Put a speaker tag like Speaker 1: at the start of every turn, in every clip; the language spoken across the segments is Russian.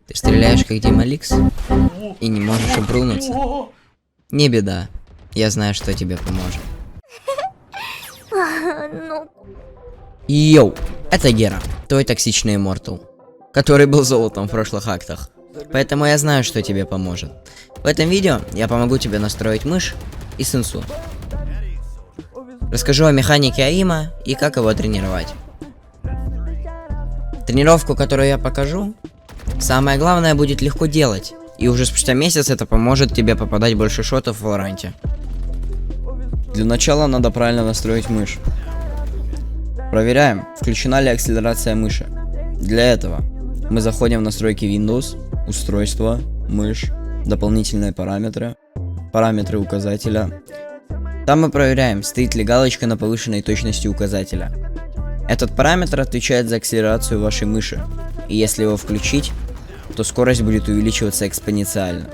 Speaker 1: Ты стреляешь как Дималикс и не можешь обрунуться. Не беда. Я знаю, что тебе поможет. Йоу, это Гера, твой токсичный иммортал, который был золотом в прошлых актах. Поэтому я знаю, что тебе поможет. В этом видео я помогу тебе настроить мышь и сенсу. Расскажу о механике аима и как его тренировать. Тренировку, которую я покажу, самое главное будет легко делать. И уже спустя месяц это поможет тебе попадать больше шотов в Валоранте.
Speaker 2: Для начала надо правильно настроить мышь. Проверяем, включена ли акселерация мыши. Для этого мы заходим в настройки Windows, устройство, мышь, дополнительные параметры, параметры указателя. Там мы проверяем, стоит ли галочка на повышенной точности указателя. Этот параметр отвечает за акселерацию вашей мыши, и если его включить, то скорость будет увеличиваться экспоненциально.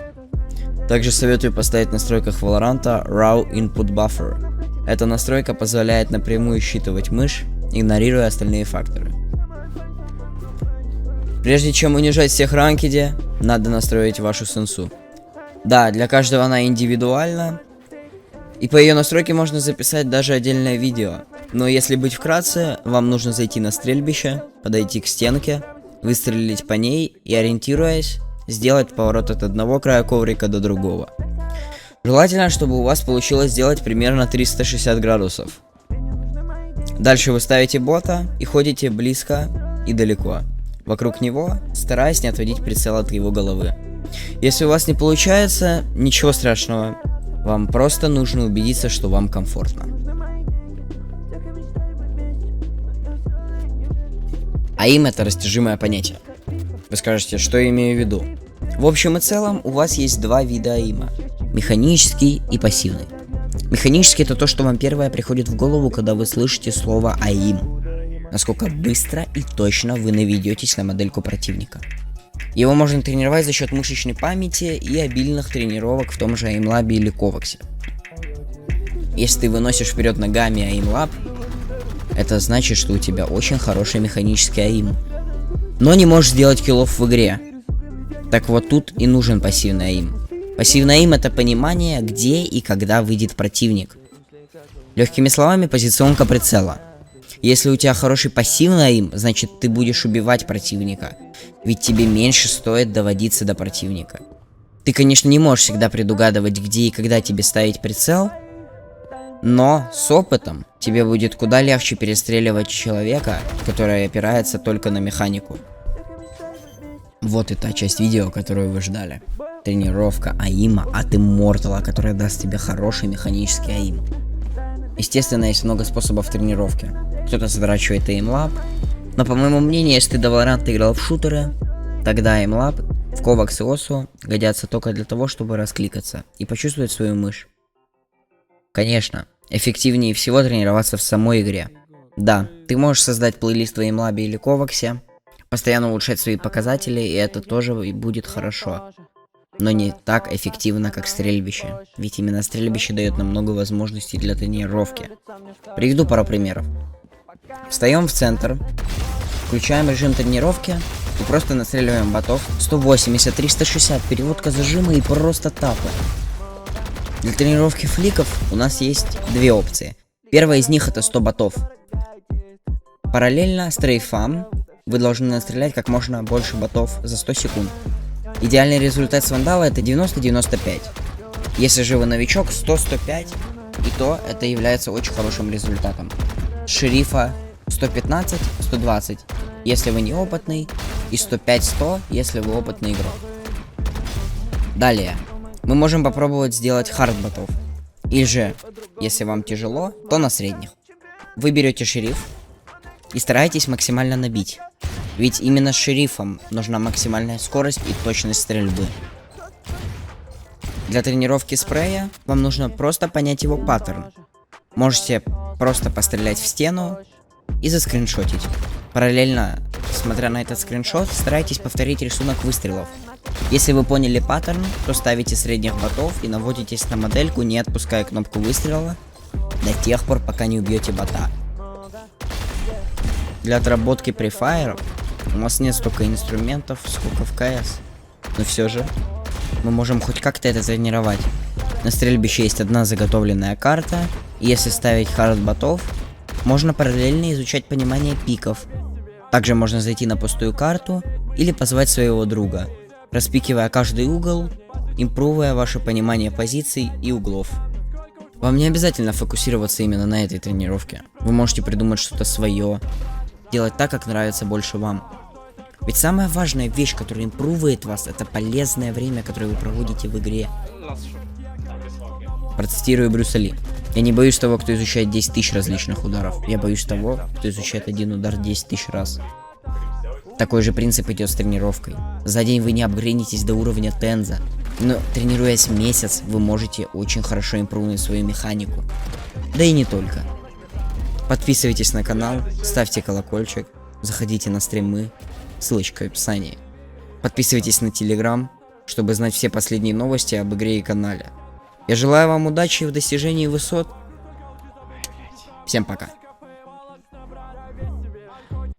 Speaker 2: Также советую поставить в настройках Valorant Raw Input Buffer. Эта настройка позволяет напрямую считывать мышь, игнорируя остальные факторы. Прежде чем унижать всех в ранкеде, надо настроить вашу сенсу. Да, для каждого она индивидуальна, и по ее настройке можно записать даже отдельное видео. Но если быть вкратце, вам нужно зайти на стрельбище, подойти к стенке, выстрелить по ней и, ориентируясь, сделать поворот от одного края коврика до другого. Желательно, чтобы у вас получилось сделать примерно 360 градусов. Дальше вы ставите бота и ходите близко и далеко вокруг него, стараясь не отводить прицел от его головы. Если у вас не получается, ничего страшного. Вам просто нужно убедиться, что вам комфортно.
Speaker 1: Аим — это растяжимое понятие. Вы скажете, что я имею в виду? В общем и целом, у вас есть два вида аима. Механический и пассивный. Механический — это то, что вам первое приходит в голову, когда вы слышите слово аим. Насколько быстро и точно вы наведетесь на модельку противника. Его можно тренировать за счет мышечной памяти и обильных тренировок в том же AimLab или Коваксе. Если ты выносишь вперед ногами AimLab, это значит, что у тебя очень хороший механический аим. Но не можешь сделать киллов в игре. Так вот тут и нужен пассивный аим. Пассивный аим — это понимание, где и когда выйдет противник. Легкими словами, позиционка прицела. Если у тебя хороший пассивный аим, значит ты будешь убивать противника. Ведь тебе меньше стоит доводиться до противника. Ты, конечно, не можешь всегда предугадывать, где и когда тебе ставить прицел, но с опытом тебе будет куда легче перестреливать человека, который опирается только на механику. Вот и та часть видео, которую вы ждали. Тренировка аима от иммортала, которая даст тебе хороший механический аим. Естественно, есть много способов тренировки. Кто-то заворачивает AimLab, но по моему мнению, если ты до Valorant играл в шутеры, тогда AimLab в Ковакс и Осу годятся только для того, чтобы раскликаться и почувствовать свою мышь. Конечно, эффективнее всего тренироваться в самой игре. Да, ты можешь создать плейлист в AimLab или Коваксе, постоянно улучшать свои показатели, и это тоже будет хорошо. Но не так эффективно, как стрельбище, ведь именно стрельбище дает нам много возможностей для тренировки. Приведу пару примеров. Встаем в центр, включаем режим тренировки и просто настреливаем ботов 180, 360, переводка зажима и просто тапы. Для тренировки фликов у нас есть две опции. Первая из них — это 100 ботов. Параллельно стрейфам вы должны настрелять как можно больше ботов за 100 секунд. Идеальный результат с вандала — это 90-95. Если же вы новичок, 100-105, и то это является очень хорошим результатом. С шерифа 115-120, если вы неопытный, и 105-100, если вы опытный игрок. Далее, мы можем попробовать сделать хардботов. Или же, если вам тяжело, то на средних. Вы берете шериф и старайтесь максимально набить. Ведь именно с шерифом нужна максимальная скорость и точность стрельбы. Для тренировки спрея вам нужно просто понять его паттерн. Можете просто пострелять в стену и заскриншотить. Параллельно, смотря на этот скриншот, старайтесь повторить рисунок выстрелов. Если вы поняли паттерн, то ставите средних ботов и наводитесь на модельку, не отпуская кнопку выстрела до тех пор, пока не убьете бота. Для отработки префайров У нас нет столько инструментов, сколько в КС. Но все же, мы можем хоть как-то это тренировать. На стрельбище есть одна заготовленная карта, и если ставить хардботов, можно параллельно изучать понимание пиков. Также можно зайти на пустую карту или позвать своего друга, распикивая каждый угол, импровуя ваше понимание позиций и углов. Вам не обязательно фокусироваться именно на этой тренировке. Вы можете придумать что-то свое, делать так, как нравится больше вам. Ведь самая важная вещь, которая импрувует вас, это полезное время, которое вы проводите в игре. Процитирую Брюса Ли. Я не боюсь того, кто изучает 10 тысяч различных ударов. Я боюсь того, кто изучает один удар 10 тысяч раз. Такой же принцип идет с тренировкой. За день вы не апгрейдитесь до уровня Тенза, но тренируясь месяц, вы можете очень хорошо импрувнуть свою механику. Да и не только. Подписывайтесь на канал, ставьте колокольчик, заходите на стримы, ссылочка в описании. Подписывайтесь на Телеграм, чтобы знать все последние новости об игре и канале. Я желаю вам удачи в достижении высот. Всем пока.